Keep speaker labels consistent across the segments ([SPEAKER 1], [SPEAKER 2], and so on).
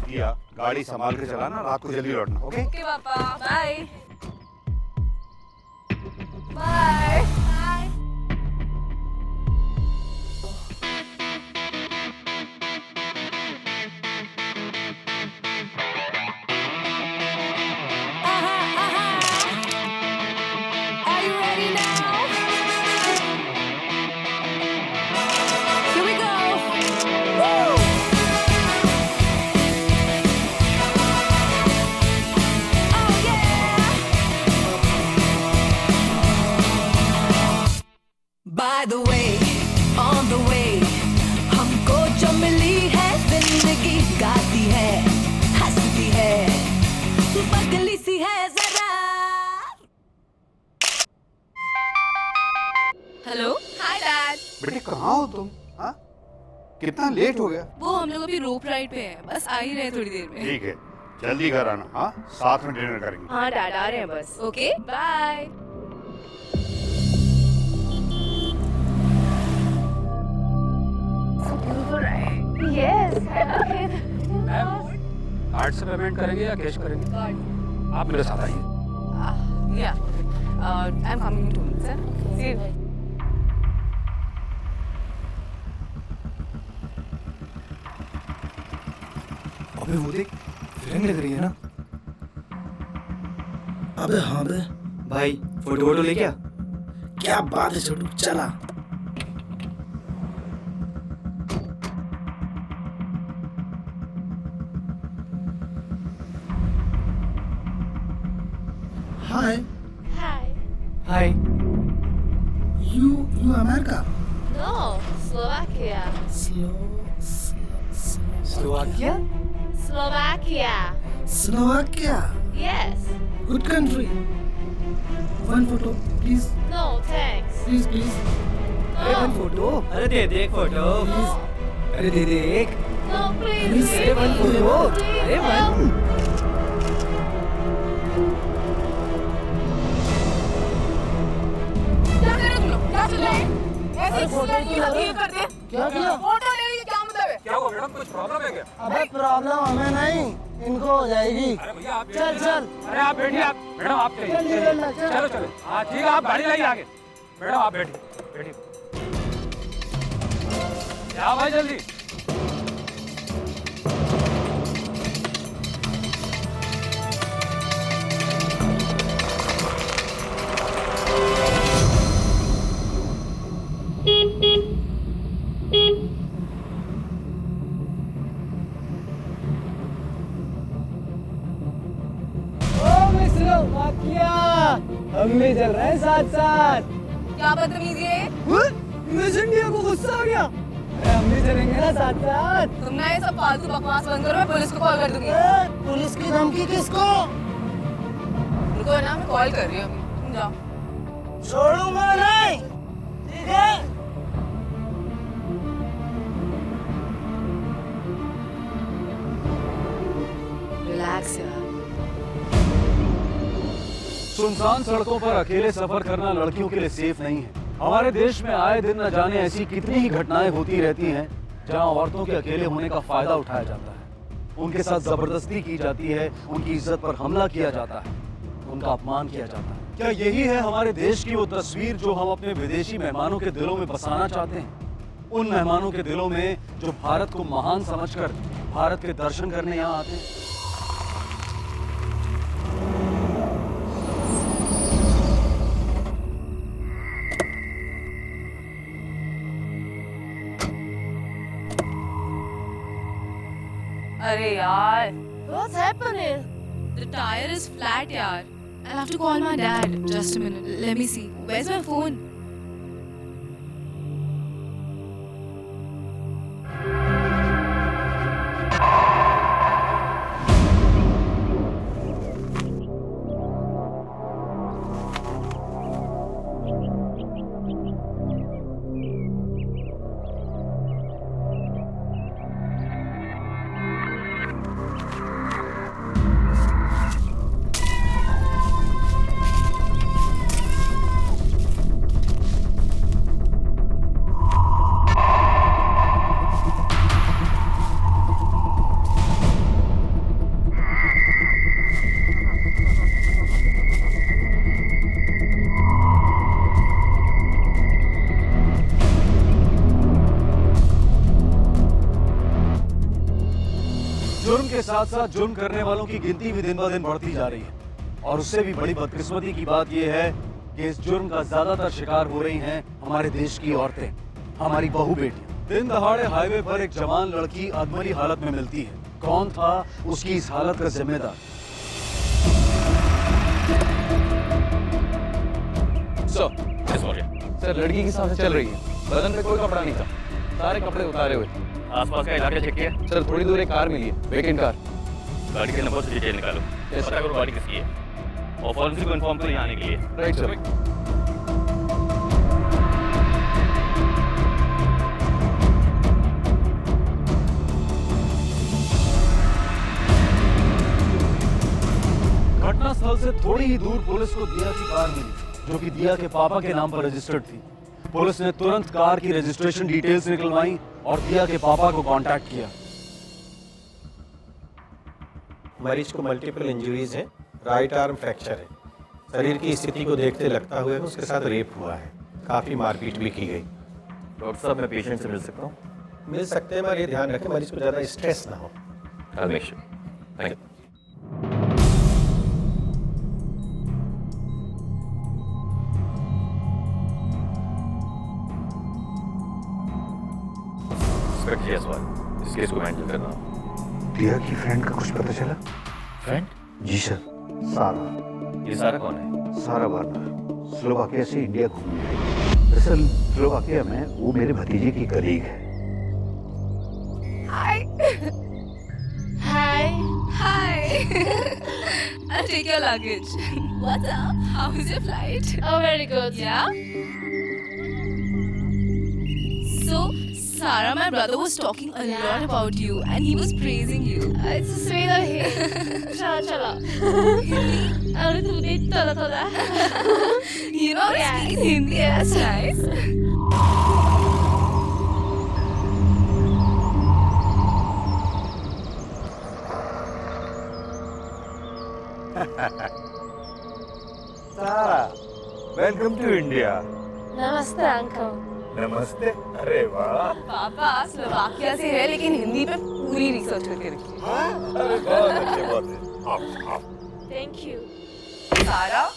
[SPEAKER 1] दिया, गाड़ी संभाल के चलाना, रात को जल्दी लौटना। ओके
[SPEAKER 2] ओके पापा, bye bye.
[SPEAKER 3] By the way, on the way, हमको जो मिली है जिंदगी, गाती है, हंसती है, पगली सी है जरा।
[SPEAKER 2] Hello, hi dad.
[SPEAKER 1] बेटे कहाँ हो तुम? हाँ, कितना लेट हो गया?
[SPEAKER 2] वो हम लोग अभी रोप राइड पे हैं, बस आ ही रहे थोड़ी देर में।
[SPEAKER 1] ठीक है, जल्दी घर आना। हाँ, साथ में डिनर करेंगे।
[SPEAKER 2] हाँ डैड, आ रहे हैं बस। Okay, bye.
[SPEAKER 4] कार्ड से पेमेंट करेंगे या कैश करेंगे?
[SPEAKER 2] कार्ड।
[SPEAKER 4] आप मेरे साथ आइए।
[SPEAKER 2] Yeah, I am coming too sir. See you.
[SPEAKER 5] अबे वो देख, फिल्म लग रही है ना। अबे हाँ बे भाई, फोटो वोटो ले क्या? क्या बात है छोटू, चला। Hi hi. You America?
[SPEAKER 2] No, Slovakia.
[SPEAKER 5] Slovakia? Slovakia?
[SPEAKER 2] Yes.
[SPEAKER 5] Good country. One photo, please.
[SPEAKER 2] No, thanks.
[SPEAKER 5] Please. अरे one photo. अरे दे दे एक फोटो. Please. अरे दे दे एक.
[SPEAKER 2] No,
[SPEAKER 5] Please say one photo. अरे one.
[SPEAKER 2] क्या कर रहे हो तुम लोग? क्या चल रहा है? ऐसे लड़की लगी है कर दे।
[SPEAKER 5] क्या किया?
[SPEAKER 2] फोटो ले लीजिए, क्या मतलब है?
[SPEAKER 4] क्या हुआ मैडम, कुछ प्रॉब्लम है क्या?
[SPEAKER 5] अबे प्रॉब्लम हमें नहीं, इनको हो जाएगी।
[SPEAKER 4] अरे भैया आप
[SPEAKER 5] चल।
[SPEAKER 4] अरे आप बैठिए, आप मैडम आप चलिए। चलो चलो, हाँ ठीक है, आप गाड़ी लाइए आगे। मैडम आप बैठिए। क्या भाई जल्दी।
[SPEAKER 5] हम भी चल रहे हैं साथ साथ।
[SPEAKER 2] क्या बदतमीजी है?
[SPEAKER 5] मिस इंडिया को गुस्सा आ गया। अरे हम भी चलेंगे ना साथ साथ।
[SPEAKER 2] तुम ना ये सब फालतू बकवास बंद करो, मैं पुलिस को कॉल कर दूंगी।
[SPEAKER 5] पुलिस की धमकी किसको?
[SPEAKER 2] रुको ना, मैं कॉल कर रही हूँ अभी। तुम जाओ।
[SPEAKER 5] छोड़ूंगा नहीं, ठीक है?
[SPEAKER 2] रिलैक्स यार।
[SPEAKER 4] सुनसान सड़कों पर अकेले सफर करना लड़कियों के लिए सेफ नहीं है। हमारे देश में आए दिन न जाने ऐसी कितनी ही घटनाएं होती रहती हैं जहां औरतों के अकेले होने का फायदा उठाया जाता है, उनके साथ जबरदस्ती की जाती है, उनकी इज्जत पर हमला किया जाता है, उनका अपमान किया जाता है। क्या यही है हमारे देश की वो तस्वीर जो हम अपने विदेशी मेहमानों के दिलों में बसाना चाहते हैं? उन मेहमानों के दिलों में जो भारत को महान समझकर भारत के दर्शन करने यहाँ आते हैं।
[SPEAKER 2] अरे यार,
[SPEAKER 6] What's happening?
[SPEAKER 2] the tire is flat यार. I'll have to call my dad. Just a minute. Let me see. Where's my phone?
[SPEAKER 4] के साथ साथ जुर्म करने वालों की गिनती भी दिन ब दिन बढ़ती जा रही है। और उससे भी बड़ी बदकिस्मती की बात यह है कि इस जुर्म का ज्यादातर शिकार हो रही हैं हमारे देश की औरतें, हमारी बहू बेटियां। दिन दहाड़े हाईवे पर एक जवान लड़की अधमरी हालत में मिलती है। कौन था उसकी इस हालत का जिम्मेदार?
[SPEAKER 6] सर, लड़की की सांसें चल रही है, बदन पे कोई कपड़ा नहीं था, सारे कपड़े उतारे हुए।
[SPEAKER 7] आसपास का इलाका चेक किया?
[SPEAKER 6] सर, थोड़ी दूर एक कार मिली है, वेकेंट कार।
[SPEAKER 7] गाड़ी के नंबर से डिटेल निकालो, पता करो गाड़ी किसकी है और फॉरेंसिक को इन्फॉर्म करो यहाँ आने के लिए।
[SPEAKER 6] Right sir.
[SPEAKER 4] घटनास्थल से थोड़ी ही दूर पुलिस को दिया की कार मिली, जो कि दिया के पापा के नाम पर रजिस्टर्ड थी। पुलिस ने तुरंत कार की रजिस्ट्रेशन डिटेल्स निकलवाई और दिया के पापा को कांटेक्ट किया।
[SPEAKER 8] मरीज को मल्टीपल इंजरीज हैं, राइट आर्म फ्रैक्चर है। शरीर की स्थिति को देखते लगता हुआ है उसके साथ रेप हुआ है, काफ़ी मारपीट भी की गई।
[SPEAKER 7] डॉक्टर साहब, मैं पेशेंट से मिल सकता हूँ?
[SPEAKER 8] मिल सकते हैं, मगर ये ध्यान रखें मरीज को ज़्यादा स्ट्रेस ना हो।
[SPEAKER 7] I'll make sure. Thank you. Inspector Jaiswal, इस केस को हैंडल करना।
[SPEAKER 1] दिया की फ्रेंड का कुछ पता चला?
[SPEAKER 7] फ्रेंड?
[SPEAKER 1] जी सर, सारा।
[SPEAKER 7] ये सारा कौन है?
[SPEAKER 1] सारा वार्नर स्लोवाकिया से इंडिया घूमने आई। दरअसल स्लोवाकिया में वो मेरे भतीजे की कलीग है।
[SPEAKER 2] Hi. I'll take your luggage. What's up? How was your flight?
[SPEAKER 9] Oh, very good.
[SPEAKER 2] Yeah? So, Sarah, my brother was talking a lot about you and he was praising you.
[SPEAKER 9] It's so sweet of him. Chala. A little bit, toda.
[SPEAKER 2] You know,
[SPEAKER 9] Yeah.
[SPEAKER 2] speaking Hindi, that's nice.
[SPEAKER 1] Sara, welcome to India.
[SPEAKER 9] Namaste, uncle.
[SPEAKER 1] नमस्ते। अरे वाह,
[SPEAKER 2] पापा Slovakia से है लेकिन हिंदी पे पूरी research करके रखी है।
[SPEAKER 1] अरे बहुत अच्छे, बहुत अच्छे। आप।
[SPEAKER 9] Thank you.
[SPEAKER 2] Sarah,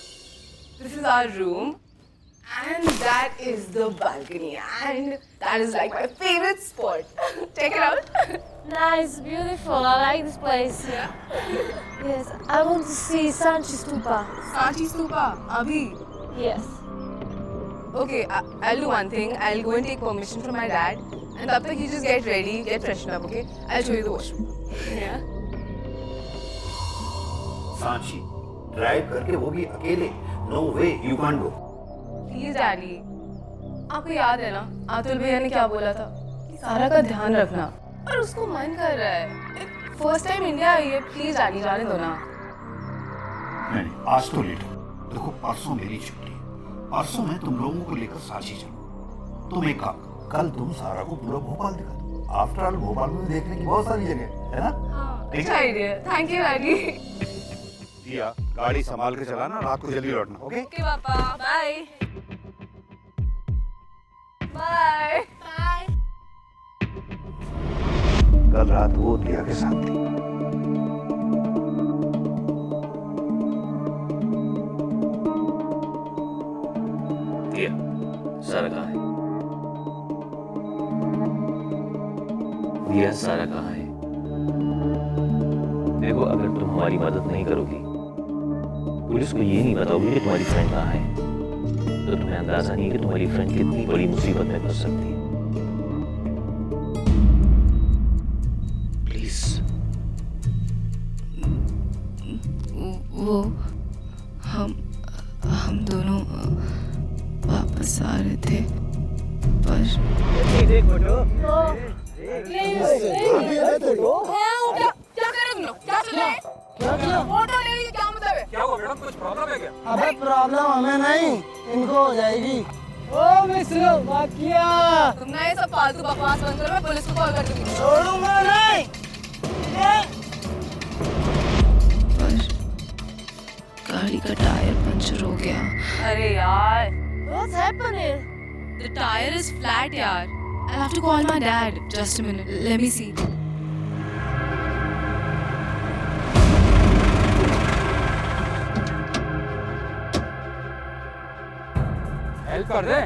[SPEAKER 2] this is our room and that is the balcony and that is like my favorite spot. Check it out.
[SPEAKER 9] Nice, beautiful. I like this place. Yes, I want to see Sanchi Stupa.
[SPEAKER 2] Sanchi Stupa, Abhi.
[SPEAKER 9] Yes.
[SPEAKER 2] Okay, I'll do one thing. I'll go and take permission from my dad and tab tak you just get ready, get freshened up, okay? I'll show you the washroom. Yeah?
[SPEAKER 1] Sanchi drive करके, वो भी अकेले। No way, you can't go.
[SPEAKER 2] Please, Daddy. आपको याद है ना अतुल भैया ने क्या बोला था कि सारा का ध्यान रखना, और उसको मन कर रहा है। फर्स्ट टाइम इंडिया आई है, प्लीज डैडी जाने दो ना।
[SPEAKER 1] नहीं, आज तो लेट हो। देखो, परसों मेरी छुट्टी है। परसों मैं तुम लोगों को लेकर सांची चलूँ। तुम एक काम करो, कल तुम सारा को पूरा भोपाल दिखा दो। आफ्टर ऑल भोपाल में देखने की बहुत सारी जगह है ना।
[SPEAKER 2] अच्छा आइडिया, थैंक यू डैडी।
[SPEAKER 1] दिया, गाड़ी संभाल के चलाना, रात को जल्दी लौटना, ओके?
[SPEAKER 2] ओके पापा, बाय बाय।
[SPEAKER 1] कल रात वो दिया के साथ थी।
[SPEAKER 7] दिया, सारा कहाँ है? दिया, सारा कहाँ है? देखो, अगर तुम हमारी मदद नहीं करोगी, पुलिस को ये नहीं बताओगे कि तुम्हारी फ्रेंड कहाँ है, तो तुम्हें अंदाजा नहीं है कि तुम्हारी फ्रेंड कितनी बड़ी मुसीबत में फंस सकती है। प्लीज।
[SPEAKER 2] वो हम दोनों वापस आ रहे थे पर
[SPEAKER 5] देख फोटो।
[SPEAKER 2] क्या कर रहे तुम लोग? क्या चल रहा है? फोटो ले रही है, क्या मतलब है?
[SPEAKER 5] क्या हुआ मैडम, कुछ प्रॉब्लम है क्या?
[SPEAKER 10] अबे प्रॉब्लम हमें नहीं, इनको हो जाएगी।
[SPEAKER 5] ओ मिस स्लोवाकिया।
[SPEAKER 2] तुम ना ये सब फालतू बकवास बंद करो, मैं पुलिस को कॉल कर दूंगी।
[SPEAKER 10] छोड़ूंगा नहीं।
[SPEAKER 2] पर गाड़ी का टायर पंचर हो गया। अरे यार,
[SPEAKER 9] What's happening?
[SPEAKER 2] the tire is flat यार। I'll have to call my dad. Just a minute, let me see.
[SPEAKER 5] Help कर दे।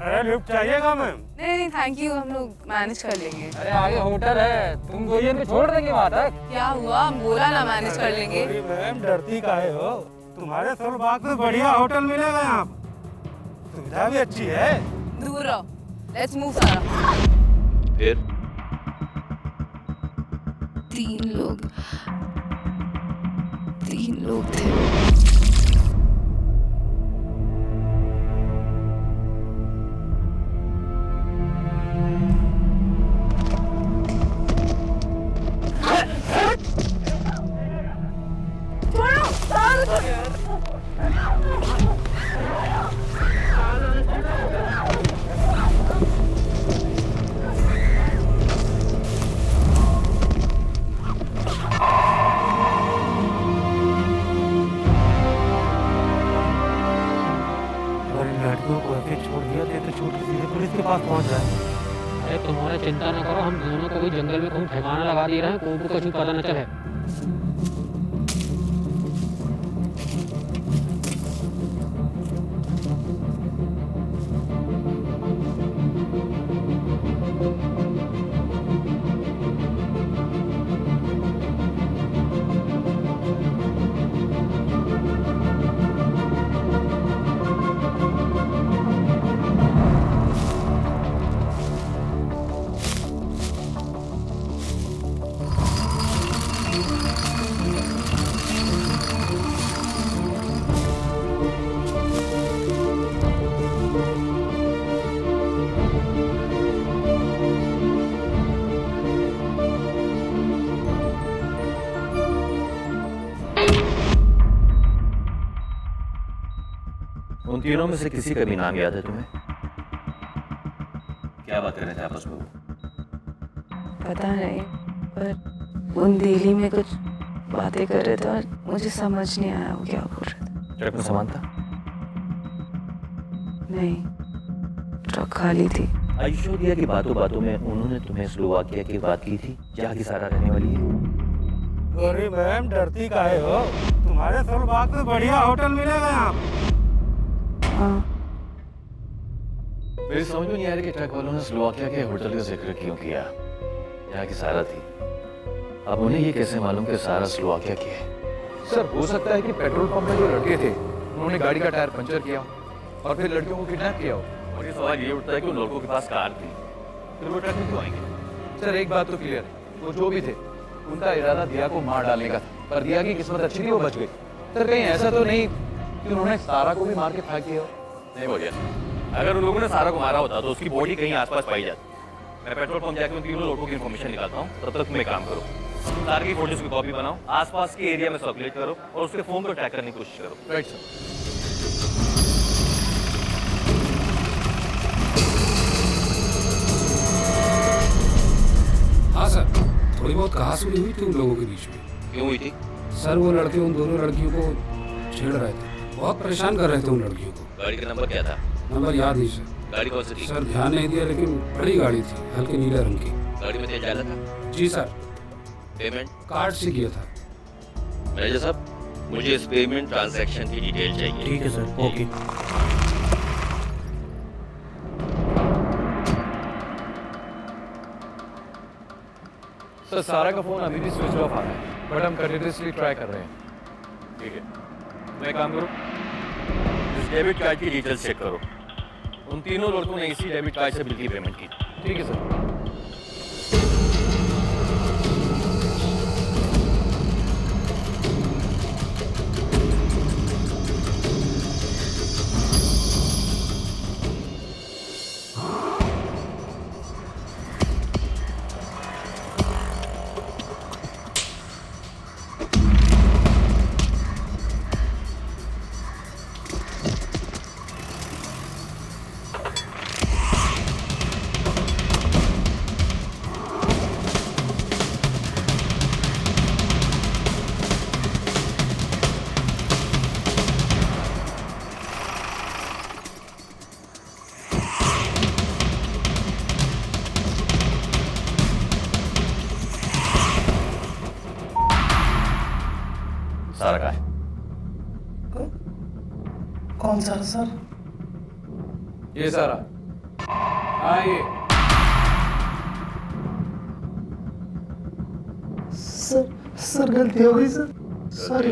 [SPEAKER 8] अरे लिफ्ट चाहिएगा मैम?
[SPEAKER 2] नहीं नहीं थैंक यू, हम लोग मैनेज कर लेंगे।
[SPEAKER 5] अरे आगे होटल है, तुम दो जन को छोड़ देंगे वहाँ तक।
[SPEAKER 2] क्या हुआ, हम बोला ना मैनेज कर लेंगे।
[SPEAKER 8] सॉरी मैम, डरती काहे हो? तुम्हारे सोलबाग में बढ़िया होटल मिलेगा यहाँ, सुविधा भी अच्छी है।
[SPEAKER 2] दूर रहो, लेट्स मूव सारा।
[SPEAKER 7] फिर
[SPEAKER 2] तीन लोग थे।
[SPEAKER 8] लड़कियों को ऐसे छोड़ दिया तो छूट के सीधे पुलिस के पास पहुंच जाए।
[SPEAKER 11] अरे तुम्हारा चिंता न करो, हम दोनों को भी जंगल में कहीं ठिकाना लगा दे रहे हैं, कोई को कुछ पता न चले।
[SPEAKER 7] उन तीनों में से किसी का भी नाम याद है तुम्हें? क्या बात कर रहे थे आपस में वो?
[SPEAKER 2] पता नहीं, पर उन दिल्ली में कुछ बातें कर रहे थे और मुझे समझ नहीं आया वो क्या बोल रहे थे।
[SPEAKER 7] ट्रक में सामान था?
[SPEAKER 2] नहीं, ट्रक खाली थी।
[SPEAKER 7] ऐश्वर्या की बातों बातों में उन्होंने तुम्हें स्लोवाकिया की बात की थी जहाँ की सारा रहने वाली है।
[SPEAKER 8] अरे मैम, डरती काहे हो? तुम्हारे सोलबाग में बढ़िया होटल मिलेगा यहाँ।
[SPEAKER 7] मेरी समझ में नहीं आ रही कि ट्रक वालों ने स्लोवाकिया के होटल का जिक्र क्यों किया। यहाँ की सारा थी, अब उन्हें ये कैसे मालूम कि सारा स्लोवाकिया की है?
[SPEAKER 6] सर हो सकता है कि पेट्रोल पंप में जो लड़के थे उन्होंने गाड़ी का टायर पंचर किया और फिर लड़कियों को किडनैप किया हो।
[SPEAKER 7] और ये सवाल ये उठता है कि उन लड़कों के पास कार थी, फिर वो ट्रक में क्यों आएंगे?
[SPEAKER 6] सर एक बात तो क्लियर है, वो जो भी थे उनका इरादा दिया को मार डालने का था, पर दिया की किस्मत अच्छी थी, वो बच गई। सर कहीं ऐसा तो नहीं कि उन्होंने सारा को भी मार के फेंक दिया हो?
[SPEAKER 7] नहीं बोलिए, अगर उन लोगों ने सारा को मारा होता तो उसकी बॉडी कहीं आसपास पाई जाती। मैं पेट्रोल पंप जाकर उन तीनों लोगों की इन्फॉर्मेशन निकालता हूँ, तब तक तुम एक काम करो, सारे की फोटोज की कॉपी बनाओ, आसपास के एरिया में सर्कुलेट करो और उसके फोन को ट्रैक करने की कोशिश करो।
[SPEAKER 6] Right sir.
[SPEAKER 12] हाँ सर, थोड़ी बहुत कहासुनी हुई थी उन लोगों के बीच में।
[SPEAKER 7] क्यों हुई थी?
[SPEAKER 12] सर वो लड़के उन दोनों लड़कियों को छेड़ रहे थे, बहुत परेशान कर रहे थे उन लड़कियों को।
[SPEAKER 7] गाड़ी का नंबर क्या था?
[SPEAKER 12] नंबर याद नहीं सर।
[SPEAKER 7] गाड़ी कौन सी थी?
[SPEAKER 12] सर ध्यान नहीं दिया, लेकिन बड़ी गाड़ी थी, हल्के नीले रंग की।
[SPEAKER 7] गाड़ी में तेल डाला था?
[SPEAKER 12] जी सर।
[SPEAKER 7] पेमेंट
[SPEAKER 12] कार्ड से किया था।
[SPEAKER 7] मैनेजर साहब, मुझे इस पेमेंट ट्रांजैक्शन की डिटेल चाहिए।
[SPEAKER 8] ठीक है सर, ओके।
[SPEAKER 6] सर सारा का फोन अभी भी स्विच ऑफ आ रहा है, बट हम कंटिन्यूअसली ट्राई कर रहे हैं।
[SPEAKER 7] ठीक है, मैं काम करूँ, इस डेबिट कार्ड की डिटेल्स चेक करो। उन तीनों लड़कों ने इसी डेबिट कार्ड से बिल की पेमेंट की।
[SPEAKER 6] ठीक है सर।
[SPEAKER 7] सारा का है?
[SPEAKER 10] कौन सा सर?
[SPEAKER 6] ये सारा हाँ ये
[SPEAKER 10] सर गलती हो गई सर, सॉरी।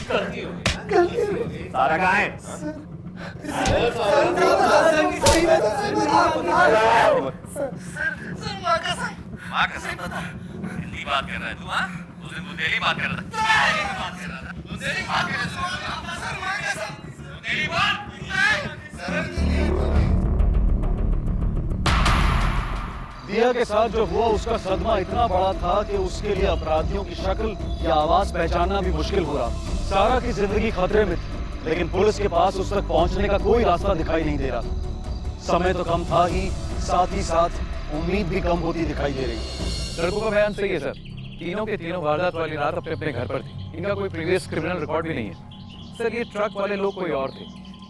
[SPEAKER 7] गलती हो गई। सारा कहाँ है? माँ कसम बता, हिंदी बात कर रहा है तू? हाँ, उस दिन बुंदेली बात कर रहा था। बुंदेली बात कर रहा था। बुंदेली बात।
[SPEAKER 4] दिया के साथ जो हुआ उसका सदमा इतना बड़ा था कि उसके लिए अपराधियों की शक्ल या आवाज पहचानना भी मुश्किल हो रहा। सारा की जिंदगी खतरे में थी, लेकिन पुलिस के पास उस तक पहुंचने का कोई रास्ता दिखाई नहीं दे रहा। समय तो कम था ही, साथ उम्मीद भी कम होती दिखाई दे रही।
[SPEAKER 6] लड़कों का बयान सही है सर, तीनों के तीनों वारदात वाली रात अपने अपने घर पर थे। इनका कोई प्रीवियस क्रिमिनल रिकॉर्ड भी नहीं है। सर ये ट्रक वाले लोग कोई और थे।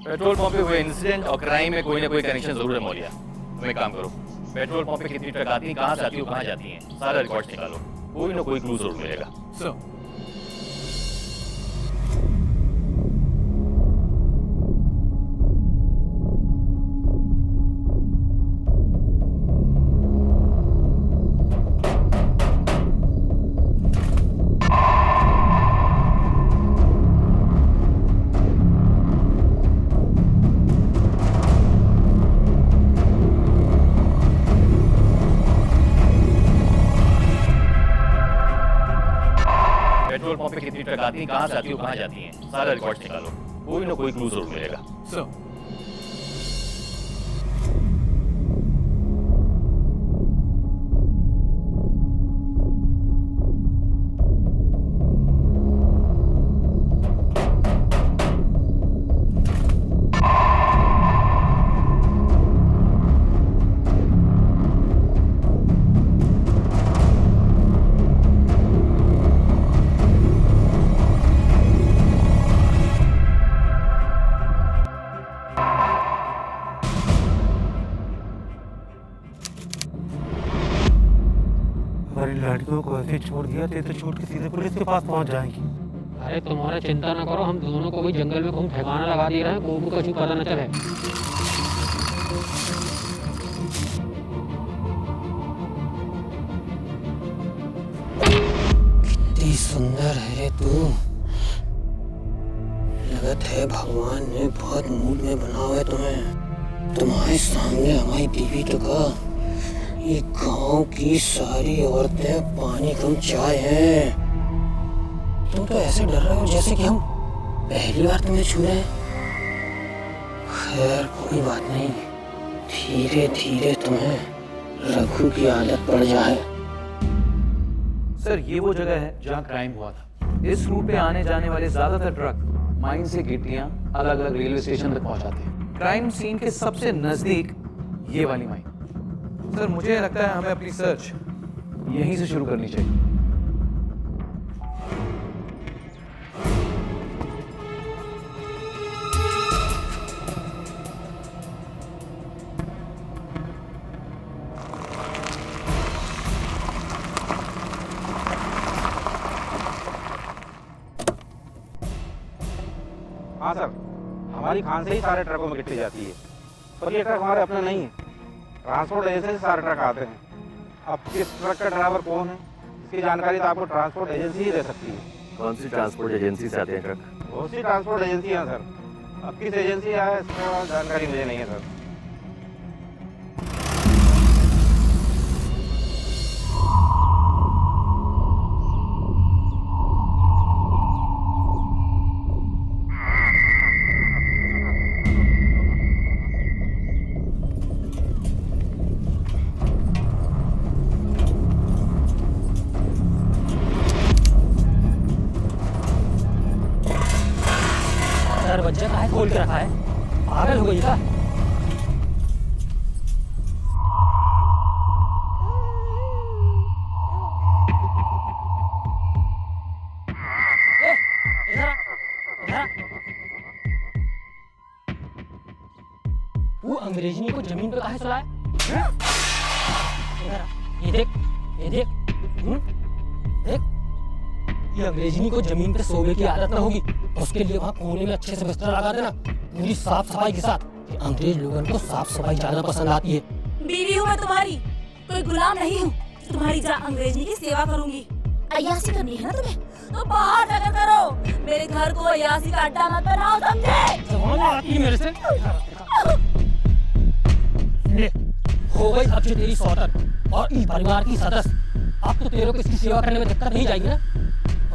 [SPEAKER 7] पेट्रोल पंप पे हुए इंसिडेंट और क्राइम में कोई ना कोई कनेक्शन जरूर है मौलिया। तुम एक काम करो, पेट्रोल पंप पे कितनी ट्रक आती है, कहाँ से आती है, कहाँ जाती हैं, सारा रिकॉर्ड निकालो, कोई ना कोई क्लू जरूर मिलेगा।
[SPEAKER 6] सर
[SPEAKER 7] पेट्रोल पंप पे कितनी ट्रक आती है, कहाँ से आती है, कहाँ जाती हैं, सारा रिकॉर्ड निकालो, कोई ना कोई क्लू जरूर मिलेगा।
[SPEAKER 6] सर
[SPEAKER 8] हमारी लड़कियों को ऐसे छोड़ दिया तो छूट के सीधे पुलिस के पास पहुंच जाएंगी।
[SPEAKER 11] अरे तुम्हारा चिंता न करो, हम दोनों को भी जंगल में कहीं ठिकाना लगा दे रहे हैं, को कुछ पता न चले।
[SPEAKER 5] कितनी सुंदर है तू, लगत है भगवान ने बहुत मूड में बना हुआ है तुम्हें। तुम्हारे सामने हमारी बीवी तो का ये गांव की सारी औरतें पानी कम चाय हैं। तुम तो ऐसे डर रहे हो जैसे कि हम पहली बार तुम्हें छू रहे हैं। खैर कोई बात नहीं, धीरे धीरे तुम्हें रघु की आदत पड़ जाए।
[SPEAKER 6] सर ये वो जगह है जहाँ क्राइम हुआ था। इस रूट पे आने जाने वाले ज्यादातर ट्रक माइन से गिट्टियाँ अलग अलग रेलवे स्टेशन तक पहुँचाते हैं। क्राइम सीन के सबसे नजदीक ये वाली माइन। सर मुझे लगता है हमें अपनी सर्च यहीं से शुरू करनी चाहिए।
[SPEAKER 8] हाँ सर, हमारी खान से ही सारे ट्रकों में गिट्टी जाती है, पर ये ट्रक हमारे अपने नहीं है। ट्रांसपोर्ट एजेंसी से सारे ट्रक आते हैं। अब किस ट्रक का ड्राइवर कौन है, इसकी जानकारी तो आपको ट्रांसपोर्ट एजेंसी ही दे सकती है।
[SPEAKER 7] कौन सी ट्रांसपोर्ट एजेंसी से आते हैं ट्रक?
[SPEAKER 8] बहुत सी ट्रांसपोर्ट एजेंसी हैं सर, अब किस एजेंसी है इसका जानकारी मुझे नहीं है सर।
[SPEAKER 5] दरवाजा काहे खोल के रखा है, पागल हो गई क्या? वो अंग्रेजनी को जमीन पे काहे सुलाया? ये देख, ये देख, देख, ये अंग्रेजनी को जमीन पे सोने की आदत ना होगी, उसके लिए वहाँ कोने में अच्छे से बिस्तर लगा देना, पूरी साफ सफाई के साथ, कि
[SPEAKER 11] अंग्रेज लोगों को साफ सफाई ज्यादा पसंद आती है।
[SPEAKER 13] बीवी हूँ मैं तुम्हारी, कोई गुलाम नहीं हूँ। तुम्हारी जरा अंग्रेजी की सेवा करूंगी। अय्यासी करनी है ना तुम्हें, तो बाहर जाकर करो। मेरे घर को अय्यासी का अड्डा मत बनाओ, समझे?
[SPEAKER 11] मेरे से ले, हो गई अब जो तेरी सौतन और इस परिवार की सदस्य। अब तो तेरे को इसकी सेवा करने में दिक्कत नहीं जाएगी ना,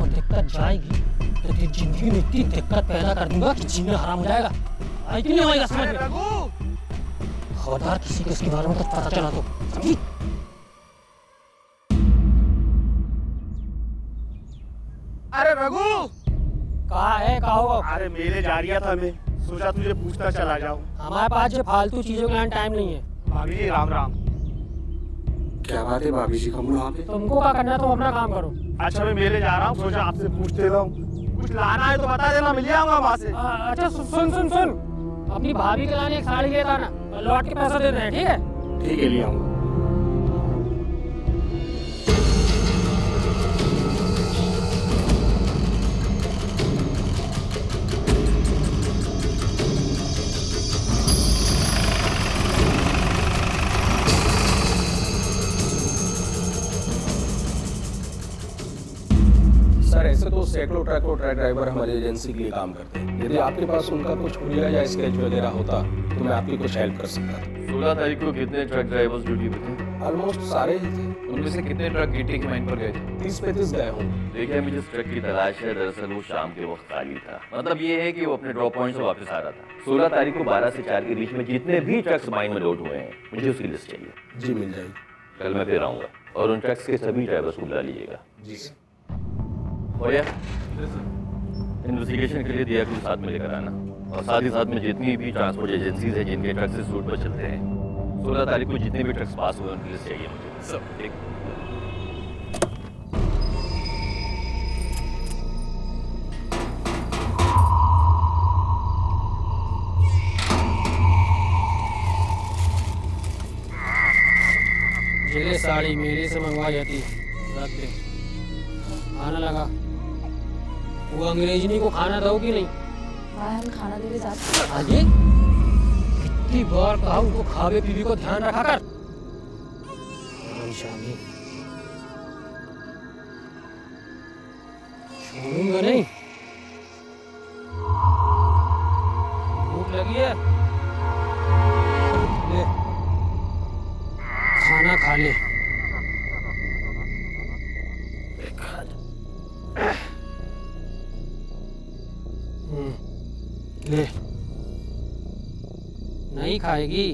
[SPEAKER 11] और दिक्कत जाएगी तो तेरी जिंदगी में इतनी दिक्कत पैदा कर दूंगा कि जीना हराम हो जाएगा। आई कि नहीं होएगा समझ में? खबरदार किसी को इसके बारे में कुछ पता चला तो समझी?
[SPEAKER 10] अरे रघु,
[SPEAKER 11] कहाँ है, कहाँ होगा?
[SPEAKER 10] अरे मेले जा रहा था मैं, सोचा तुझे पूछता चला जाऊं।
[SPEAKER 11] हमारे पास जो फालतू चीजों के लिए टाइम नहीं है।
[SPEAKER 10] भाभी जी राम राम।
[SPEAKER 12] क्या बात है भाभी जी, हम वहाँ पे?
[SPEAKER 11] तुमको क्या करना है, तुम अपना काम करो।
[SPEAKER 10] अच्छा मैं मेले जा रहा हूँ, सोचा आपसे पूछते रहूं। कुछ लाना है तो बता देना, मिल जाऊंगा वहाँ से।
[SPEAKER 11] अच्छा सुन सुन सुन, अपनी भाभी के लाने एक साड़ी लेता ना, लौट के पैसा दे देना, ठीक है?
[SPEAKER 12] ठीक है, ले आऊंगा।
[SPEAKER 14] सर ऐसे तो सैकड़ों ट्रक और ट्रक ड्राइवर हमारी एजेंसी के लिए काम करते हैं। यदि आपके पास उनका कुछ हुलिया या स्केच वगैरह होता तो मैं आपकी कुछ हेल्प कर सकता था।
[SPEAKER 7] 16 तारीख को कितने ट्रक ड्राइवर्स ड्यूटी पे थे?
[SPEAKER 14] ऑलमोस्ट सारे ही थे।
[SPEAKER 6] उनमें से कितने ट्रक गीटी की माइन पर गए थे?
[SPEAKER 14] 30-35 गए होंगे।
[SPEAKER 7] देखिए मुझे जिस ट्रक की तलाश है, दरअसल वो शाम के वक्त खाली था। मतलब ये है कि वो अपने ड्रॉप पॉइंट से वापस आ रहा था। 16 तारीख को 12 से 4 के बीच में जितने भी ट्रक्स माइन में लोड हुए हैं, मुझे उसकी लिस्ट चाहिए।
[SPEAKER 14] जी मिल जाएगी।
[SPEAKER 7] कल मैं फिर आऊंगा और उन ट्रक्स के सभी ड्राइवर्स को बुला लीजिएगा।
[SPEAKER 14] जी सर।
[SPEAKER 7] हो गया? इन्वेस्टिगेशन के लिए दिया कुछ साथ में लेकर आना, और साथ ही साथ में जितनी भी ट्रांसपोर्ट एजेंसीज हैं जिनके ट्रक्स इस रूट पर चलते हैं, 16 तारीख को जितने भी ट्रक्स पास हुए उनकी लिस्ट चाहिए मुझे। सब ठीक।
[SPEAKER 11] ये साड़ी मेरे से मंगवाई जाती है, रख दे। खाना लगा, वो अंग्रेजनी को खाना दो कि नहीं?
[SPEAKER 2] हम खाना देने जाते हैं।
[SPEAKER 11] आगे कितनी बार कहा उनको खावे पीवे को ध्यान रखा कर। छोड़ूंगा नहीं। भूख लगी है, ले खाना खा ले। ले, नहीं खाएगी?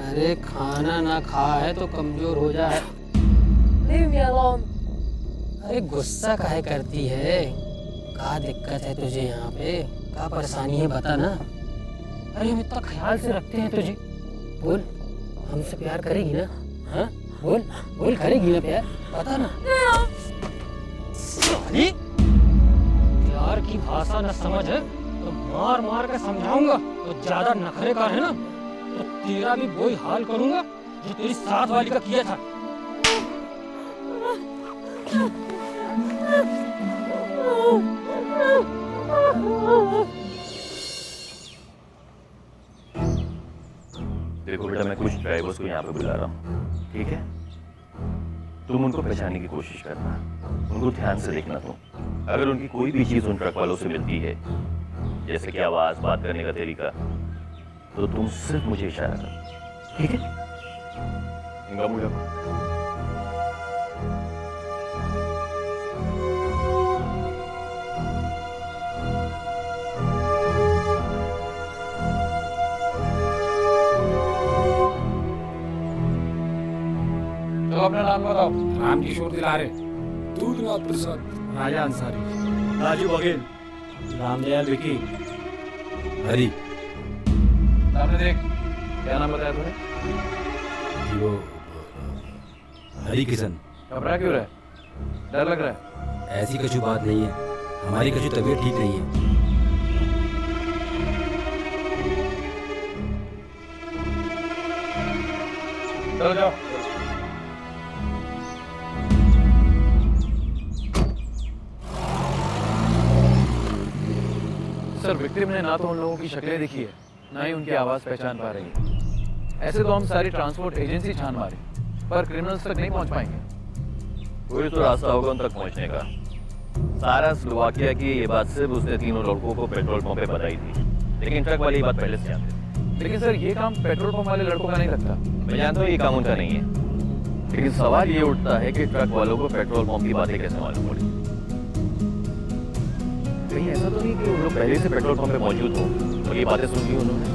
[SPEAKER 11] अरे खाना ना खा है तो कमजोर हो जाए।
[SPEAKER 9] Leave me alone.
[SPEAKER 11] अरे गुस्सा काहे करती है? क्या दिक्कत है तुझे यहाँ पे? क्या परेशानी है बता ना। अरे हम इतना ख्याल से रखते हैं तुझे। बोल, हमसे प्यार करेगी ना? हाँ बोल बोल, करेगी ना प्यार? बता ना। अरे प्यार की भाषा न समझ है तो मार मार के समझाऊंगा। तो ज्यादा नखरे का है ना तो तेरा भी वही हाल करूंगा जो तेरी साथ वाली का किया था।
[SPEAKER 7] देखो बेटा, मैं कुछ ड्राइवर्स को यहाँ पे बुला रहा हूँ, ठीक है? तुम उनको पहचानने की कोशिश करना, उनको ध्यान से देखना। तुम अगर उनकी कोई भी चीज़ उन ट्रक वालों से मिलती है, जैसे कि आवाज़, बात करने का तरीका, तो तुम सिर्फ मुझे इशारा करो, ठीक है? इनका मुझे
[SPEAKER 12] तो अपना नाम बताओ। राम किशोर दिलारे, दूधनाथ प्रसाद,
[SPEAKER 4] राजा अंसारी, राजू बघेल, रामदयाल विकी,
[SPEAKER 14] हरी।
[SPEAKER 6] सामने देख, क्या नाम बताया तूने?
[SPEAKER 14] वो हरी किशन।
[SPEAKER 6] घबरा क्यों रहा है? डर लग रहा है?
[SPEAKER 14] ऐसी कछु बात नहीं है, हमारी कछु तबीयत ठीक नहीं है।
[SPEAKER 6] चलो जाओ। सर विक्टिम ने ना तो उन लोगों की शक्लें देखी है, ना ही उनकी आवाज़ पहचान पा रही है। ऐसे तो हम सारी ट्रांसपोर्ट एजेंसी छान मारे, पर क्रिमिनल्स तक नहीं पहुंच पाएंगे।
[SPEAKER 7] कोई तो रास्ता होगा उन तक पहुंचने का। सारा स्लोवाकिया की ये बात सिर्फ उसने तीनों लड़कों को पेट्रोल पंप पे बताई थी, लेकिन ट्रक वाली ये बात पहले से जानते थे।
[SPEAKER 6] लेकिन सर ये काम पेट्रोल पंप वाले लड़कों का नहीं लगता।
[SPEAKER 7] मैं जानता हूँ ये काम उनका नहीं है, लेकिन सवाल ये उठता है कि ट्रक वालों को पेट्रोल पंप की बातें कैसे मालूम पड़ी। कहीं ऐसा तो नहीं कि उन लोग पहले से पेट्रोल पंप पे मौजूद हो और ये बातें सुन ली उन्होंने?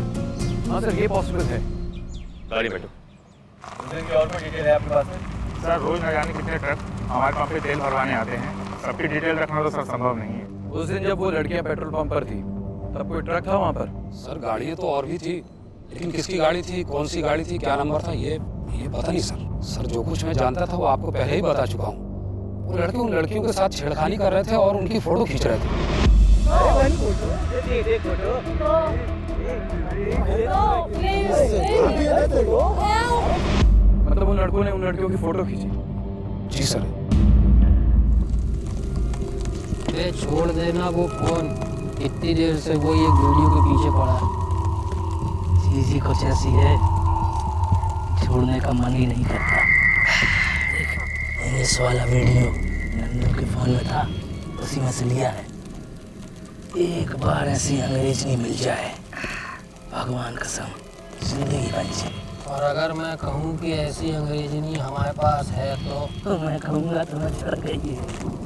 [SPEAKER 6] हाँ सर, ये पॉसिबल है।
[SPEAKER 7] गाड़ी बैठो।
[SPEAKER 8] और कोई डिटेल है आपके पास में? सर रोज न जाने कितने ट्रक हमारे पंप पे तेल भरवाने आते हैं, सबकी डिटेल रखना तो सर संभव नहीं है।
[SPEAKER 6] उस दिन जब वो लड़कियां पेट्रोल पंप पर थी तब कोई ट्रक था वहाँ पर?
[SPEAKER 12] सर गाड़ियाँ तो और भी थी, लेकिन किसकी गाड़ी थी, कौन सी गाड़ी थी, क्या नंबर था, ये पता नहीं सर। सर जो कुछ मैं जानता था वो आपको पहले ही बता चुका हूँ। वो लड़के उन लड़कियों के साथ छेड़खानी कर रहे थे और उनकी फोटो खींच रहे थे।
[SPEAKER 6] मतलब उन लड़कों ने उन लड़कियों की फोटो खींची?
[SPEAKER 12] जी सर।
[SPEAKER 11] बे छोड़ देना वो फोन, इतनी देर से वो ये वीडियो के पीछे पड़ा है। चीज़ ही कुछ ऐसी है, छोड़ने का मन ही नहीं करता। इस वाला वीडियो नन्नू के फोन में था, उसी में से लिया है। एक बार ऐसी अंग्रेजी मिल जाए, भगवान कसम जिंदगी बन जाए। और अगर मैं कहूँ कि ऐसी अंग्रेजी हमारे पास है तो मैं कहूँगा तुम्हें चढ़ गई।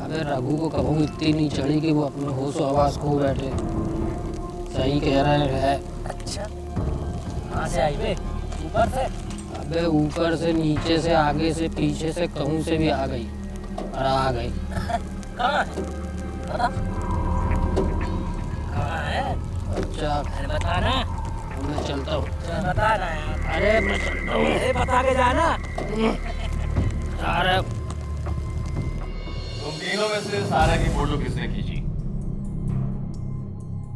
[SPEAKER 11] अबे रघु को कहूँ इतनी नहीं चढ़ी कि वो अपने होश आवाज़ खो बैठे। सही कह रहे हैं। अच्छा कहाँ से आई बे? ऊपर से? अबे ऊपर से, नीचे से, आगे से, पीछे से, कहूँ से भी आ गई और आ गई। कहाँ है? अच्छा बताना, मैं चलता हूँ। बताना यार। अरे मैं चलता हूँ। अरे बता के जाना। अरे
[SPEAKER 7] तुम तीनों में से सारा की फोटो किसने खींची?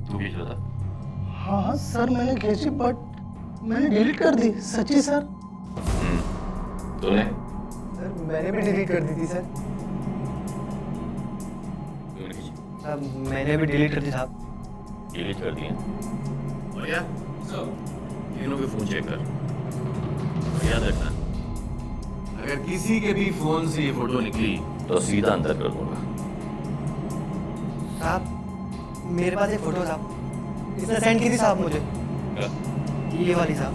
[SPEAKER 7] तू खींच रहा था?
[SPEAKER 15] हाँ सर मैंने खींची, बट मैंने डिलीट कर दी। सच्ची सर?
[SPEAKER 7] तूने?
[SPEAKER 15] सर मैंने भी डिलीट कर दी थी सर।
[SPEAKER 7] तूने खींची?
[SPEAKER 15] सर मैंने भी डिलीट कर दी साहब।
[SPEAKER 7] डिलीट कर दिया? भैया तीनों के फोन चेक कर। याद रखना, अगर किसी के भी फोन से ये फोटो निकली तो सीधा अंदर कर दूंगा।
[SPEAKER 15] साहब मेरे पास एक फोटो साहब, इसने सेंड की थी साहब मुझे।
[SPEAKER 7] क्या?
[SPEAKER 15] ये वाली साहब।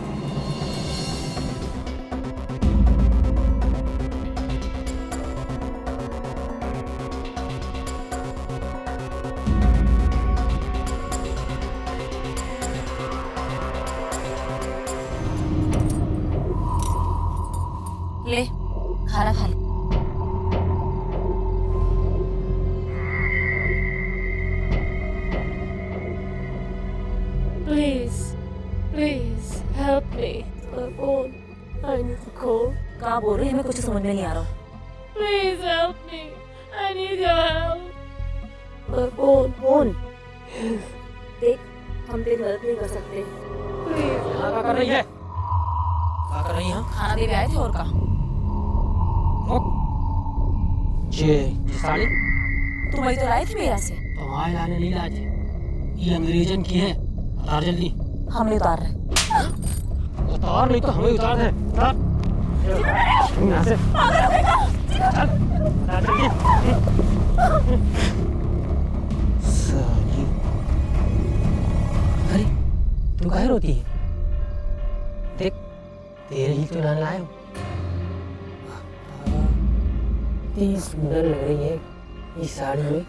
[SPEAKER 13] ले खाना खा ले।
[SPEAKER 9] Please, please help me. My phone. I need to call.
[SPEAKER 13] कहाँ बोल रही है? हमें कुछ समझ में नहीं आ रहा।
[SPEAKER 9] Please help me. I need your help. My phone.
[SPEAKER 13] Phone देख, हम तेरी मदद नहीं कर सकते।
[SPEAKER 9] Please.
[SPEAKER 11] क्या कर रही है? क्या कर रही है?
[SPEAKER 13] खाना दे के आए थे और का?
[SPEAKER 11] ये साड़ी
[SPEAKER 13] तुम वही तो लाई थी मेरा से।
[SPEAKER 11] तुम्हारे लाने नहीं लाई थी, ये अंग्रेजन की है। उतार जल्दी।
[SPEAKER 13] हम नहीं उतार रहे।
[SPEAKER 11] उतार नहीं तो हमें उतार दे। उतार यहाँ से। चल उतार जल्दी। साली अरे तू काहे रोती है? देख तेरे ही तो लाने लाया हूँ। इतनी सुंदर लग रही है इस साड़ी में।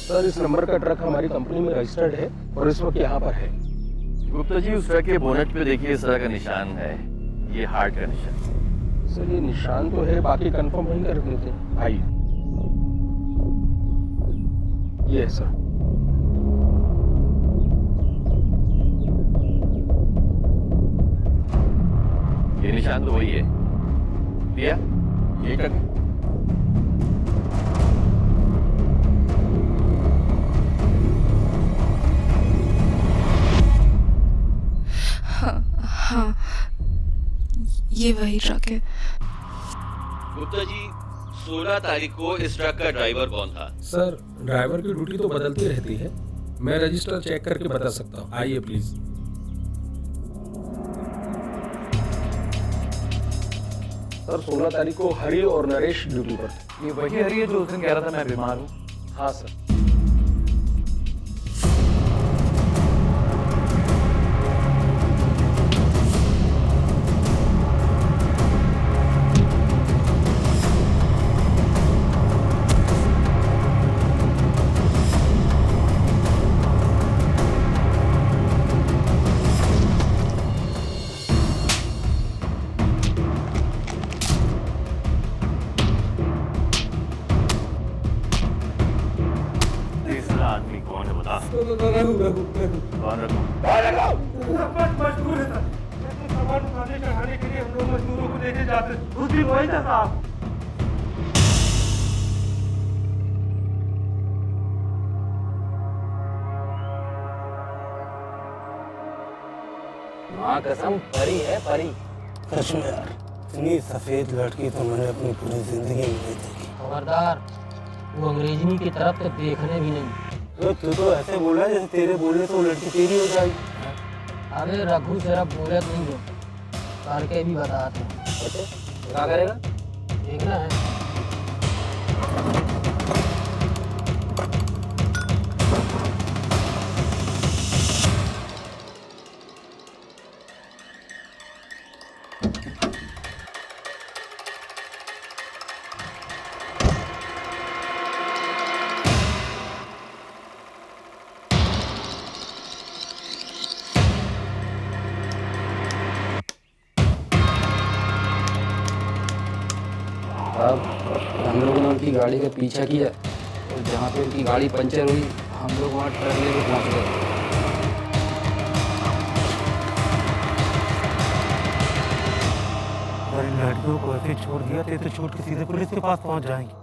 [SPEAKER 14] सर इस नंबर का ट्रक हमारी कंपनी में रजिस्टर्ड है और इस वक्त यहाँ पर है।
[SPEAKER 7] गुप्ता जी उस ट्रक के बोनट पे देखिए इस तरह का निशान है, ये हार्ट का निशान।
[SPEAKER 14] सर ये निशान तो है, बाकी कंफर्म वहीं कर देते हैं। आइए ये है सर।
[SPEAKER 7] ये निशान तो वही है। दिया ये ट्रक।
[SPEAKER 2] हाँ ये वही ट्रक है।
[SPEAKER 7] गुप्ता जी 16 तारीख को इस ट्रक का ड्राइवर कौन था?
[SPEAKER 14] सर ड्राइवर की ड्यूटी तो बदलती रहती है, मैं रजिस्टर चेक करके बता सकता हूँ। आइए प्लीज। सर 16 तारीख को हरि और नरेश ड्यूटी पर थे।
[SPEAKER 6] ये वही हरी है जो उस दिन कह रहा था मैं बीमार हूँ?
[SPEAKER 14] हाँ सर।
[SPEAKER 7] तीसरा आदमी कौन है बता? कौन रखो?
[SPEAKER 10] मजदूर है सर। सामान उठाने चढ़ाने के लिए हम लोग मजदूरों को लेके जाते उस दिन वही था साहब।
[SPEAKER 5] माँ कसम परी है परी। सच में यार, इतनी सफेद लड़की तो मैंने अपनी पूरी जिंदगी में नहीं देखी।
[SPEAKER 11] खबरदार, वो अंग्रेजनी की तरफ तो देखने भी नहीं।
[SPEAKER 5] तू तो ऐसे बोला जैसे तेरे बोलने से वो लड़की तेरी हो जाएगी।
[SPEAKER 11] अरे रघु सिर्फ बोले नहीं हो, करके भी बताते हैं।
[SPEAKER 5] अच्छा क्या करेगा?
[SPEAKER 11] देखना है।
[SPEAKER 12] अब हम लोगों ने उनकी गाड़ी का पीछा किया और जहाँ पे उनकी गाड़ी पंचर हुई हम लोग वहाँ ट्रक लेके पहुँच गए।
[SPEAKER 10] और इन लड़कियों को ऐसे छोड़ दिया तो छोड़ के सीधे पुलिस के पास पहुंच जाएंगे।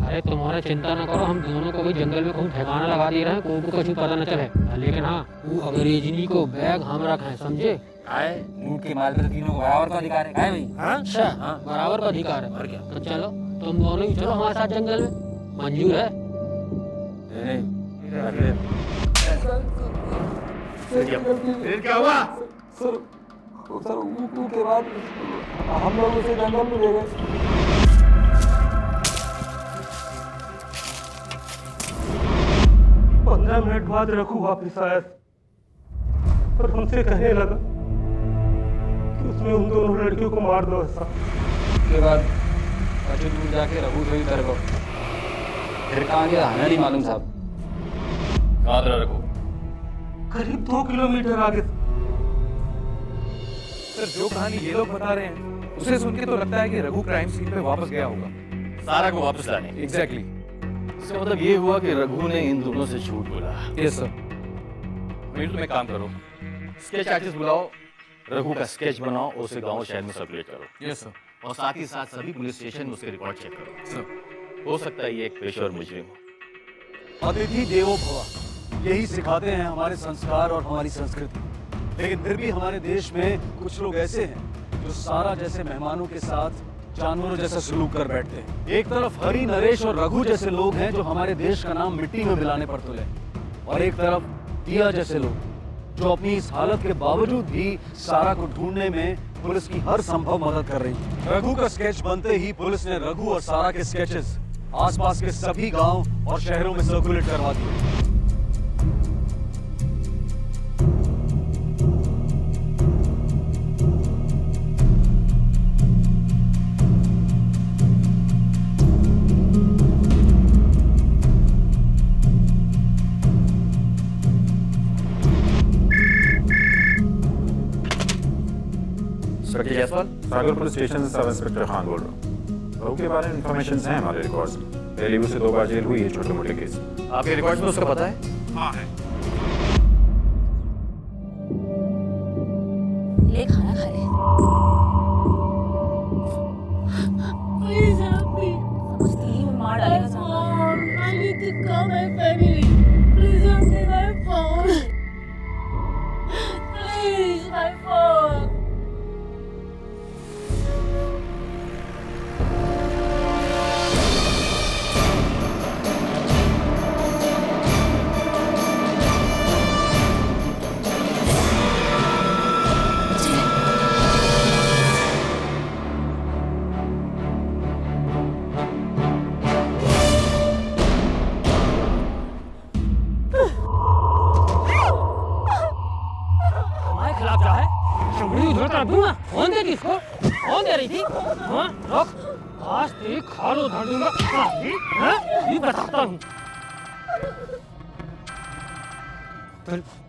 [SPEAKER 11] अरे तुम्हारा चिंता न करो, हम दोनों को भी जंगल में कहीं ठिकाना लगा दे रहे हैं, कोई को कुछ पता न चले। लेकिन हाँ, वो अंग्रेजनी को बैग हम रखें, समझे?
[SPEAKER 5] लूट के माल पे तो तीनों को बराबर का अधिकार है भाई।
[SPEAKER 11] अच्छा, बराबर का अधिकार है। और क्या? तो चलो तुम दोनों ही चलो हमारे साथ जंगल में, मंजूर है?
[SPEAKER 10] फिर क्या हुआ?
[SPEAKER 14] सर ऊपर के बाद हम लोग उसे जंगल में ले गए।
[SPEAKER 10] 15 मिनट बाद रघु वापिस आया और हमसे कहने लगा कि उसने उन दोनों लड़कियों को मार दो। ऐसा
[SPEAKER 12] उसके बाद कुछ दूर जाके रघु से ही कर गो। फिर कहाँ गया हमें नहीं मालूम साहब।
[SPEAKER 7] कहाँ था रघु?
[SPEAKER 10] करीब 2 किलोमीटर आगे।
[SPEAKER 6] सर जो कहानी ये लोग बता रहे हैं उसे सुन के तो लगता है कि रघु क्राइम सीन पे वापस गया होगा।
[SPEAKER 7] सारा को वापस लाने?
[SPEAKER 6] एग्जैक्टली।
[SPEAKER 7] इसका मतलब ये हुआ कि रघु ने इन दोनों से झूठ बोला।
[SPEAKER 6] Yes sir.
[SPEAKER 7] मिल तुम एक काम करो, स्केच आर्टिस्ट बुलाओ, रघु का स्केच बनाओ और उसे गांव शहर में सर्कुलेट करो।
[SPEAKER 6] Yes sir.
[SPEAKER 7] और साथ ही साथ सभी पुलिस स्टेशन में उसके रिकॉर्ड चेक करो।
[SPEAKER 6] सर।
[SPEAKER 7] हो सकता है ये एक पेशेवर मुजरिम हो।
[SPEAKER 4] अतिथि देवो भव, यही सिखाते हैं हमारे संस्कार और हमारी संस्कृति। लेकिन फिर भी हमारे देश में कुछ लोग ऐसे हैं जो सारा जैसे मेहमानों के साथ जानवरों जैसा सलूक कर बैठते हैं। एक तरफ हरि, नरेश और रघु जैसे लोग हैं जो हमारे देश का नाम मिट्टी में मिलाने पर तुले, और एक तरफ दिया जैसे लोग जो अपनी इस हालत के बावजूद भी सारा को ढूंढने में पुलिस की हर संभव मदद कर रही है। रघु का स्केच बनते ही पुलिस ने रघु और सारा के स्केचेस आसपास के सभी गांव और शहरों में सर्कुलेट करवा दिए।
[SPEAKER 7] इंस्पेक्टर जायसवाल?
[SPEAKER 8] सागर पुलिस स्टेशन से सब इंस्पेक्टर खान बोल रहा हूँ। रघु के बारे में इन्फॉर्मेशन हैं हमारे रिकॉर्ड्स में। पहले भी उसे 2 बार जेल हुई है छोटे मोटे केस।
[SPEAKER 7] आपके रिकॉर्ड्स में उसका पता है?
[SPEAKER 8] हाँ है।
[SPEAKER 13] ले खाना खा ले।
[SPEAKER 9] Please help me.
[SPEAKER 13] समझती ही मैं मार डालेगा सामने।
[SPEAKER 9] I need to call my family. Please help me, my phone. Please, my phone.
[SPEAKER 11] खिलाफ जा है, चमड़ी उधर कर दूंगा। कौन दे रही इसको? कौन दे रही थी? हाँ, रुक, आज तेरी खाल उधर दूंगा। हाँ, ये बताता हूँ।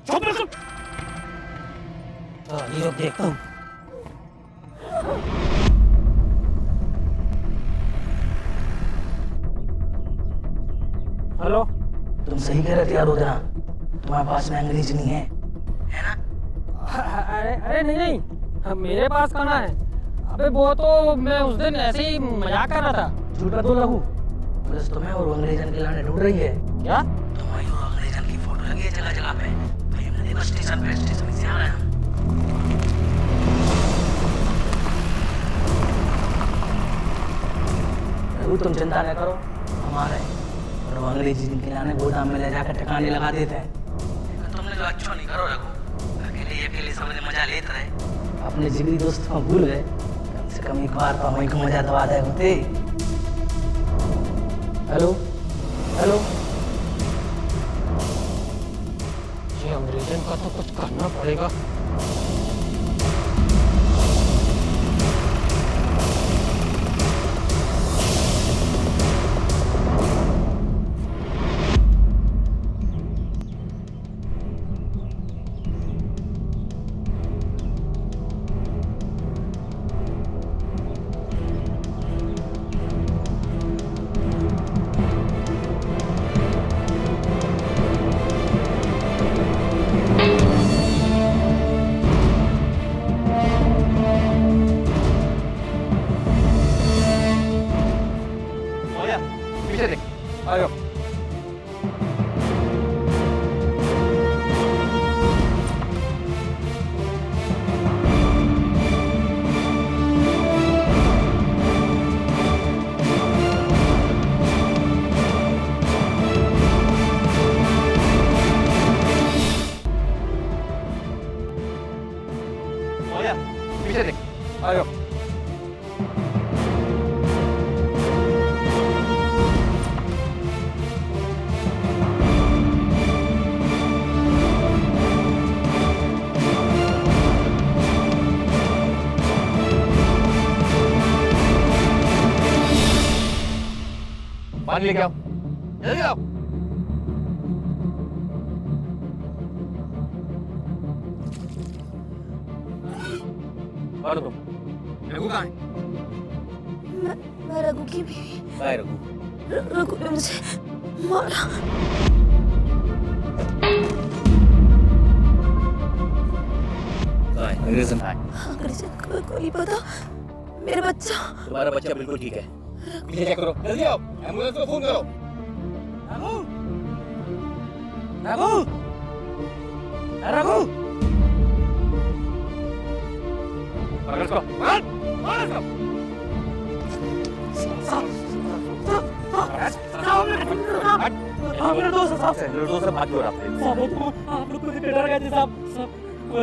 [SPEAKER 11] चुप बिल्कुल। ये लोग देखता हूँ। हेलो,
[SPEAKER 15] तुम सही कह रहे थे यार रुद्रा, तुम्हारे पास में अंग्रेजी नहीं है, है ना?
[SPEAKER 11] अरे नहीं, मेरे पास कहाँ है? अबे वो तो मैं उस दिन ऐसे ही मजाक कर रहा था।
[SPEAKER 15] झूठ तो लगू, पुलिस तुम्हें और अंग्रेजन के लाने ढूंढ रही है।
[SPEAKER 11] क्या?
[SPEAKER 15] तुम्हारी और अंग्रेजन की फोटो लगी है जगह जगह पे। भाई हमने देखा स्टेशन से आ रहे हैं। रघु तुम चिंता न करो, हमारे और वो अंग्रेजी के लाने गोदाम में ले जाकर ठिकाने लगा देते हैं। लेकिन तुमने जो अच्छा नहीं करो रघु, अकेले समझे मजा लेते रहे, अपने जिगरी दोस्त को भूल गए। कम से कम एक बार तो वहीं को मजा दबा दे होते। हेलो हेलो,
[SPEAKER 11] ये अंग्रेजन का तो कुछ करना पड़ेगा।
[SPEAKER 7] पानी लेके आओ, जल्दी आओ। और तुम रघु कहाँ है?
[SPEAKER 13] मैं रघु की बीवी।
[SPEAKER 7] कहाँ है रघु?
[SPEAKER 13] रघु ने मुझे मारा।
[SPEAKER 7] कहाँ है? अंग्रेजन कहाँ है?
[SPEAKER 13] अंग्रेजन को नहीं पता। मेरा बच्चा।
[SPEAKER 7] तुम्हारा बच्चा बिल्कुल ठीक है। पीछे चेक करो, जल्दी आओ, एम्बुलेंस को फोन करो।
[SPEAKER 11] रघु, रघु,
[SPEAKER 7] पकड़ इसको, पकड़ इसको।
[SPEAKER 11] निर्दोष
[SPEAKER 7] है, भाग क्यों रहा है?
[SPEAKER 11] आप लोग मुझे डरा गए थे साहब।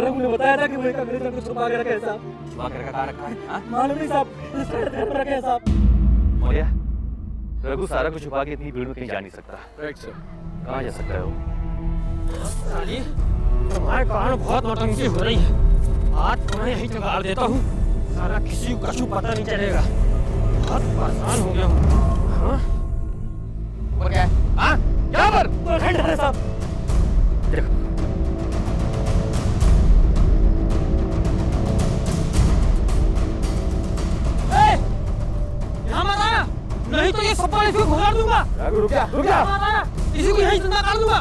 [SPEAKER 11] रघु ने बताया था कि वो एक अंग्रेजन को छुपा के रखा है साहब।
[SPEAKER 7] छुपा के रखा है?
[SPEAKER 11] मालूम नहीं साहब, इसका घर पर रखा है साहब।
[SPEAKER 7] मौर्या, रघु सारा कुछ छुपा के इतनी भीड़ में कहीं जा नहीं सकता।
[SPEAKER 14] Right sir.
[SPEAKER 7] कहाँ जा सकता है वो?
[SPEAKER 11] साली, तुम्हारे कारण बहुत नौटंकी हो रही है। आज तुम्हें यहीं जगाड़ देता हूँ, सारा किसी को कछु पता नहीं चलेगा। बहुत परेशान हो गया हूँ। हाँ?
[SPEAKER 7] वो क्या है? हाँ? क्या पर?
[SPEAKER 11] वो खंडर है साहब।
[SPEAKER 7] देखो।
[SPEAKER 11] यहाँ मत आना, नहीं तो ये सप्पा इसको घुसा दूंगा।
[SPEAKER 7] रघु रुक जा, रुक जा।
[SPEAKER 11] इसी को यहीं जिंदा कर दूंगा।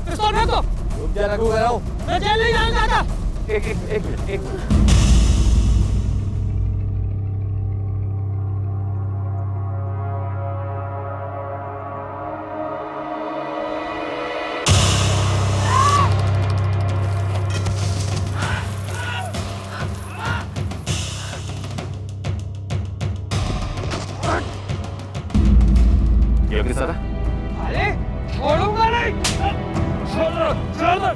[SPEAKER 11] पिस्तौल फेंक दो।
[SPEAKER 7] रुक जा रघु, कह रहा हूँ।
[SPEAKER 11] मैं जेल नहीं जाना चाहता।
[SPEAKER 7] एक मिनट। योगी सर,
[SPEAKER 11] अरे छोड़ूंगा नहीं। छोड़ दो।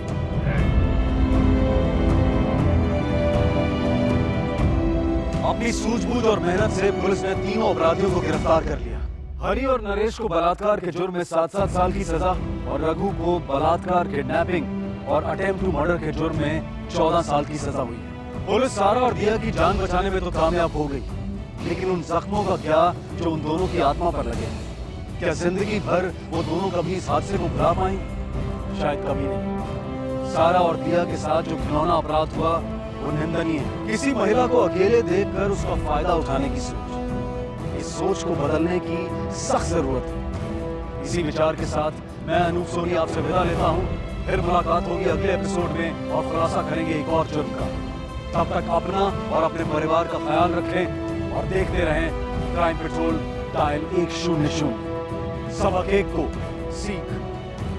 [SPEAKER 4] अपनी सूझबूझ और मेहनत से पुलिस ने तीनों अपराधियों को गिरफ्तार कर लिया। हरि और नरेश को बलात्कार के जुर्म में 7-7 साल की सजा और रघु को बलात्कार, किडनैपिंग और अटेम्प्ट टू मर्डर के जुर्म में 14 साल की सजा हुई है। पुलिस सारा और दिया की जान बचाने में तो कामयाब हो गई, लेकिन उन जख्मों का क्या जो उन दोनों की आत्मा पर लगे हैं? क्या जिंदगी भर वो दोनों कभी इस हादसे को भुला पाएंगे? शायद कभी नहीं। सारा और दिया के साथ जो घिनौना अपराध हुआ वो निंदनीय है। किसी महिला को अकेले देखकर उसका फायदा उठाने की सोच, इस सोच को बदलने की सख्त जरूरत है। इसी विचार के साथ मैं अनूप सोनी आपसे विदा लेता हूँ। फिर मुलाकात होगी अगले एपिसोड में और खुलासा करेंगे एक और जुर्म का। तब तक अपना और अपने परिवार का ख्याल रखें और देखते रहें क्राइम पेट्रोल डायल 100। सबक एक को सीख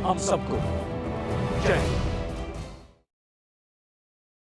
[SPEAKER 4] हम सबको। जय हिंद।